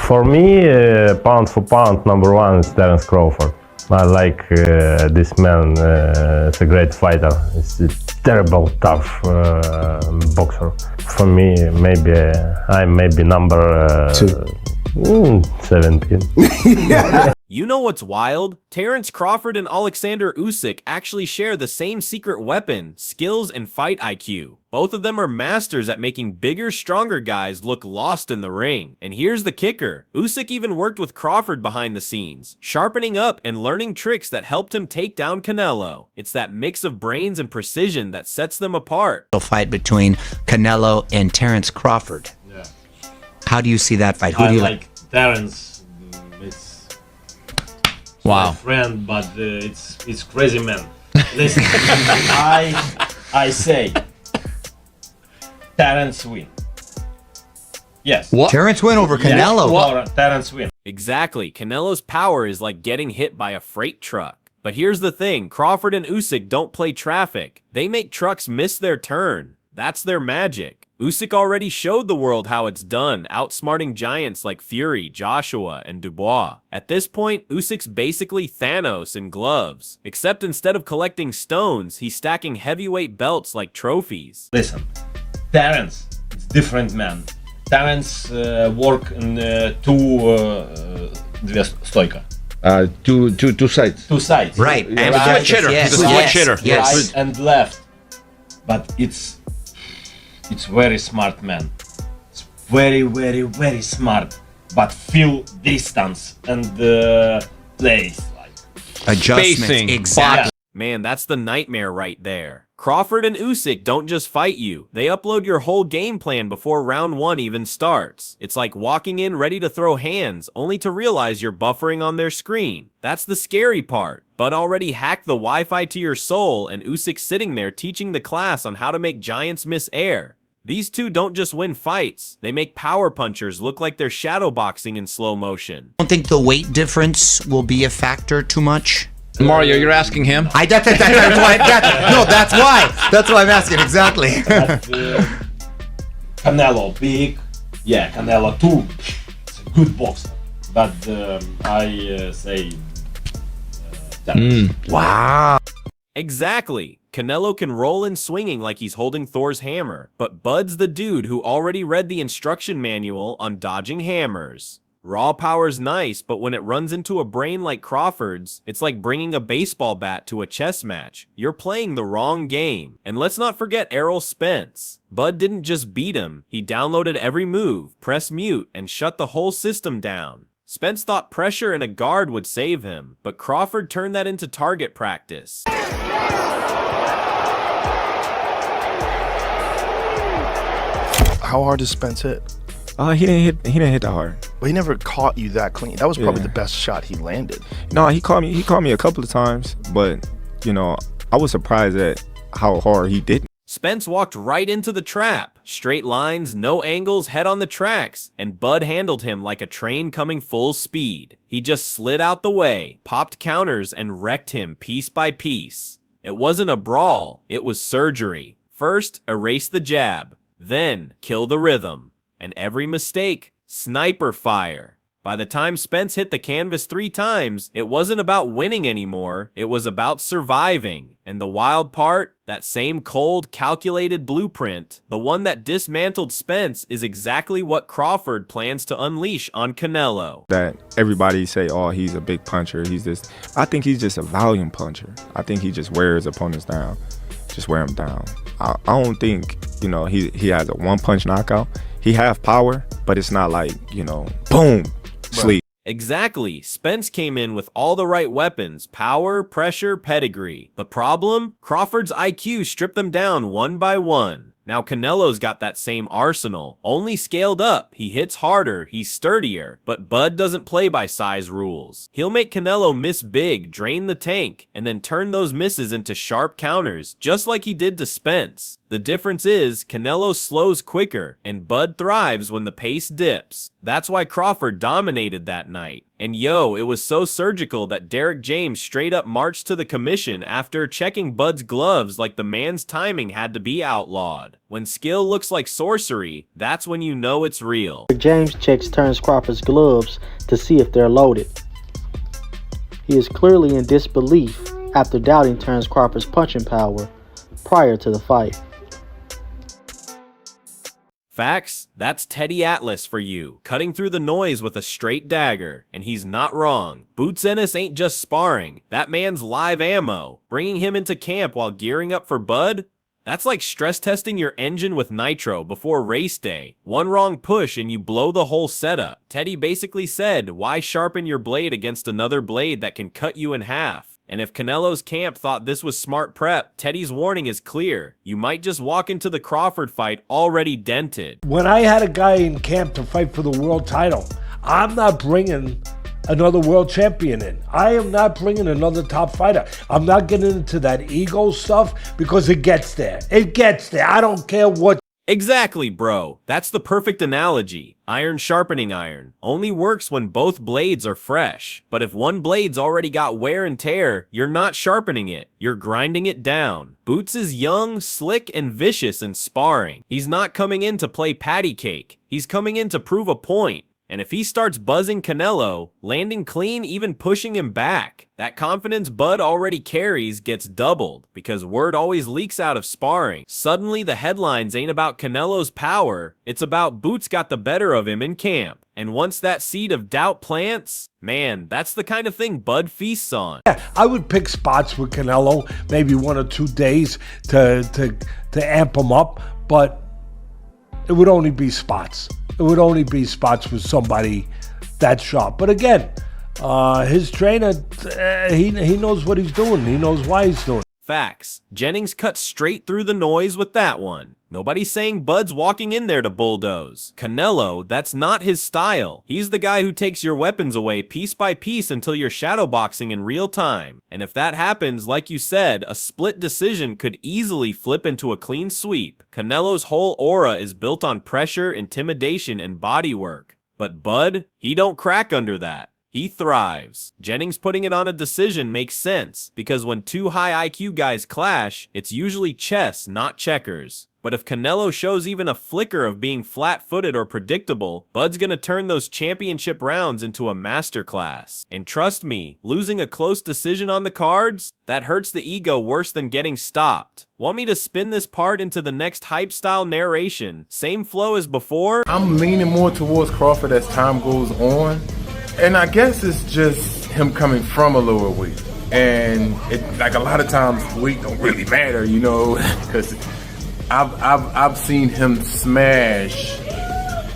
For me, pound for pound, number one is Terence Crawford. I like this man. It's a great fighter. It's a terrible, tough boxer. For me, maybe I'm number 17. You know what's wild? Terence Crawford and Oleksandr Usyk actually share the same secret weapon, skills, and fight IQ. Both of them are masters at making bigger, stronger guys look lost in the ring. And here's the kicker. Usyk even worked with Crawford behind the scenes, sharpening up and learning tricks that helped him take down Canelo. It's that mix of brains and precision that sets them apart. Fight between Canelo and Terence Crawford. Yeah. How do you see that fight? Who I do you like Terence. It's Wow. my friend, but it's crazy man. Listen, I say Terence win. Yes. What? Terence win over Canelo. Terence win. Exactly. Canelo's power is like getting hit by a freight truck. But here's the thing, Crawford and Usyk don't play traffic. They make trucks miss their turn. That's their magic. Usyk already showed the world how it's done, outsmarting giants like Fury, Joshua, and Dubois. At this point, Usyk's basically Thanos in gloves. Except instead of collecting stones, he's stacking heavyweight belts like trophies. Listen, Terence, it's different man. Terence work in две стойка. Two sides. Two sides. Right. Right. And switch hitter. Yes, He's a switch hitter. Yes. Right and left. But it's very smart man. It's very smart. But feel distance and place like Adjustments. Spacing. Exactly. Man, that's the nightmare right there. Crawford and Usyk don't just fight you. They upload your whole game plan before round one even starts. It's like walking in ready to throw hands, only to realize you're buffering on their screen. That's the scary part. Bud already hacked the Wi-Fi to your soul, and Usyk's sitting there teaching the class on how to make giants miss air. These two don't just win fights. They make power punchers look like they're shadowboxing in slow motion. I don't think the weight difference will be a factor too much. Mario, you're asking him? That's why I'm asking, exactly. but, Canelo big, yeah, Canelo too. It's a good boxer, but I say Terence. Wow. Exactly. Canelo can roll in swinging like he's holding Thor's hammer, but Bud's the dude who already read the instruction manual on dodging hammers. Raw power's nice, but when it runs into a brain like Crawford's, it's like bringing a baseball bat to a chess match. You're playing the wrong game. And let's not forget Errol Spence. Bud didn't just beat him, he downloaded every move, pressed mute, and shut the whole system down. Spence thought pressure and a guard would save him, but Crawford turned that into target practice. How hard does Spence hit? He didn't hit that hard. Well, he never caught you that clean. That was probably the best shot he landed. No, he caught me a couple of times, but you know, I was surprised at how hard he didn't. Spence walked right into the trap. Straight lines, no angles, head on the tracks, and Bud handled him like a train coming full speed. He just slid out the way, popped counters, and wrecked him piece by piece. It wasn't a brawl, it was surgery. First, erase the jab, then kill the rhythm. And every mistake, sniper fire. By the time Spence hit the canvas 3 times, it wasn't about winning anymore, it was about surviving. And the wild part, that same cold, calculated blueprint, the one that dismantled Spence, is exactly what Crawford plans to unleash on Canelo. That everybody say, oh, he's a big puncher, he's this. I think he's just a volume puncher. I think he just wears opponents down, just wear them down. I don't think, you know, he has a one-punch knockout. He have power, but it's not like, you know, boom, sleep. Exactly. Spence came in with all the right weapons, power, pressure, pedigree. The problem? Crawford's IQ stripped them down one by one. Now Canelo's got that same arsenal, only scaled up. He hits harder, he's sturdier, but Bud doesn't play by size rules. He'll make Canelo miss big, drain the tank, and then turn those misses into sharp counters, just like he did to Spence. The The difference is Canelo slows quicker, and Bud thrives when the pace dips. That's why Crawford dominated that night. And yo, it was so surgical that Derek James straight up marched to the commission after checking Bud's gloves like the man's timing had to be outlawed. When skill looks like sorcery, that's when you know it's real. James checks Terence Crawford's gloves to see if they're loaded. He is clearly in disbelief after doubting Terence Crawford's punching power prior to the fight. Facts, that's Teddy Atlas for you, cutting through the noise with a straight dagger. And he's not wrong. Boots Ennis ain't just sparring. That man's live ammo. Bringing him into camp while gearing up for Bud? That's like stress testing your engine with nitro before race day. One wrong push and you blow the whole setup. Teddy basically said, why sharpen your blade against another blade that can cut you in half? And if Canelo's camp thought this was smart prep, Teddy's warning is clear. You might just walk into the Crawford fight already dented. When I had a guy in camp to fight for the world title, I'm not bringing another world champion in. I am not bringing another top fighter. I'm not getting into that ego stuff because it gets there. It gets there. I don't care what. Exactly, bro. That's the perfect analogy. Iron sharpening iron. Only works when both blades are fresh. But if one blade's already got wear and tear, you're not sharpening it. You're grinding it down. Boots is young, slick, and vicious in sparring. He's not coming in to play patty cake. He's coming in to prove a point. And if he starts buzzing Canelo, landing clean, even pushing him back, that confidence Bud already carries gets doubled because word always leaks out of sparring. Suddenly the headlines ain't about Canelo's power, it's about Boots got the better of him in camp. And once that seed of doubt plants, man, that's the kind of thing Bud feasts on. Yeah, I would pick spots with Canelo, maybe 1 or 2 days to amp him up, but it would only be spots. It would only be spots with somebody that sharp. But again, his trainer, he knows what he's doing. He knows why he's doing it. Facts. Jennings cut straight through the noise with that one. Nobody's saying Bud's walking in there to bulldoze. Canelo, that's not his style. He's the guy who takes your weapons away piece by piece until you're shadowboxing in real time. And if that happens, like you said, a split decision could easily flip into a clean sweep. Canelo's whole aura is built on pressure, intimidation, and body work. But Bud, he don't crack under that. He thrives. Jennings putting it on a decision makes sense, because when two high IQ guys clash, it's usually chess, not checkers. But if Canelo shows even a flicker of being flat-footed or predictable, Bud's gonna turn those championship rounds into a masterclass. And trust me, losing a close decision on the cards, that hurts the ego worse than getting stopped. Want me to spin this part into the next hype-style narration? Same flow as before? I'm leaning more towards Crawford as time goes on. And I guess it's just him coming from a lower weight. And it, like a lot of times, weight don't really matter, you know, because I've seen him smash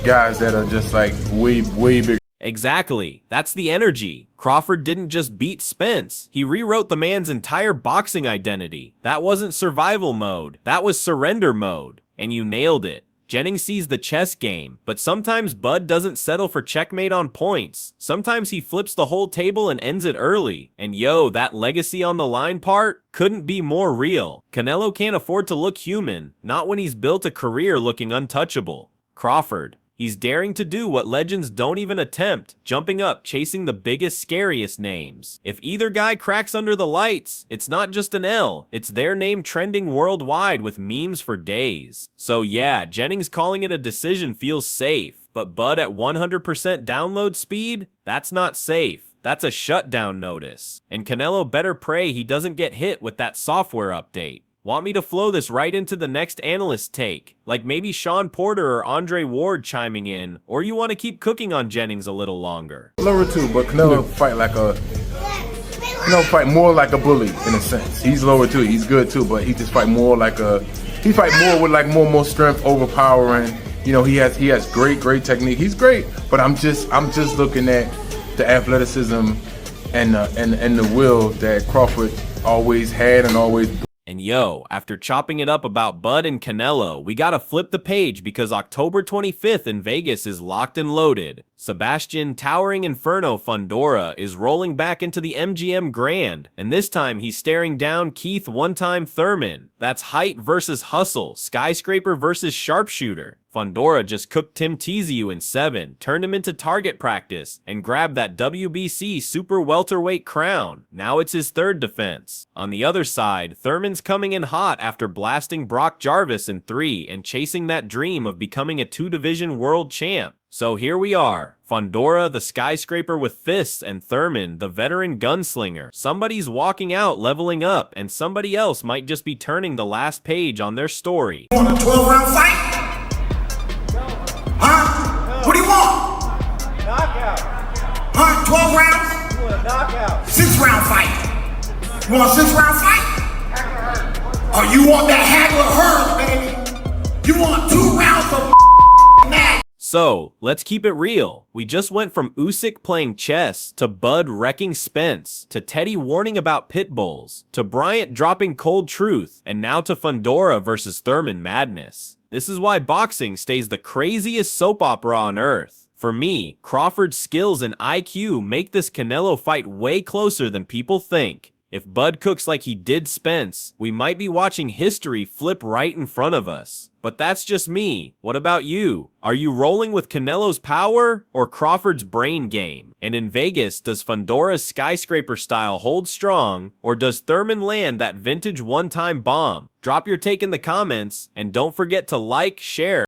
guys that are just like way bigger. Exactly. That's the energy. Crawford didn't just beat Spence. He rewrote the man's entire boxing identity. That wasn't survival mode. That was surrender mode. And you nailed it. Jennings sees the chess game, but sometimes Bud doesn't settle for checkmate on points. Sometimes he flips the whole table and ends it early. And yo, that legacy on the line part couldn't be more real. Canelo can't afford to look human, not when he's built a career looking untouchable. Crawford, he's daring to do what legends don't even attempt, jumping up, chasing the biggest, scariest names. If either guy cracks under the lights, it's not just an L, it's their name trending worldwide with memes for days. So yeah, Jennings calling it a decision feels safe, but Bud at 100% download speed? That's not safe. That's a shutdown notice. And Canelo better pray he doesn't get hit with that software update. Want me to flow this right into the next analyst take? Like maybe Sean Porter or Andre Ward chiming in, or you want to keep cooking on Jennings a little longer? Lower too, but Canelo fight like a, fight more like a bully in a sense. He's lower too, he's good too, but he just fight more like a, he fight more with like more strength, overpowering. You know, he has great technique. He's great, but I'm just looking at the athleticism and the will that Crawford always had and always And yo, after chopping it up about Bud and Canelo, we gotta flip the page because October 25th in Vegas is locked and loaded. Sebastian Towering Inferno Fundora is rolling back into the MGM Grand, and this time he's staring down Keith One-Time Thurman. That's height versus hustle, skyscraper versus sharpshooter. Fundora just cooked Tim Tszyu in 7, turned him into target practice, and grabbed that WBC super welterweight crown. Now it's his third defense. On the other side, Thurman's coming in hot after blasting Brock Jarvis in 3 and chasing that dream of becoming a 2-division world champ. So here we are, Fundora the skyscraper with fists and Thurman the veteran gunslinger. Somebody's walking out leveling up and somebody else might just be turning the last page on their story. You want a 12-round fight? Huh? What do you want? Knockout. Huh? 12 rounds? You want a knockout. 6-round fight. You want a 6-round fight? Or you want that Hagler Hearns, baby? You want 2 rounds of match? So, let's keep it real. We just went from Usyk playing chess, to Bud wrecking Spence, to Teddy warning about pit bulls, to Bryant dropping cold truth, and now to Fundora versus Thurman madness. This is why boxing stays the craziest soap opera on earth. For me, Crawford's skills and IQ make this Canelo fight way closer than people think. If Bud cooks like he did Spence, we might be watching history flip right in front of us. But that's just me. What about you? Are you rolling with Canelo's power or Crawford's brain game? And in Vegas, does Fundora's skyscraper style hold strong, or does Thurman land that vintage one-time bomb? Drop your take in the comments, and don't forget to like, share,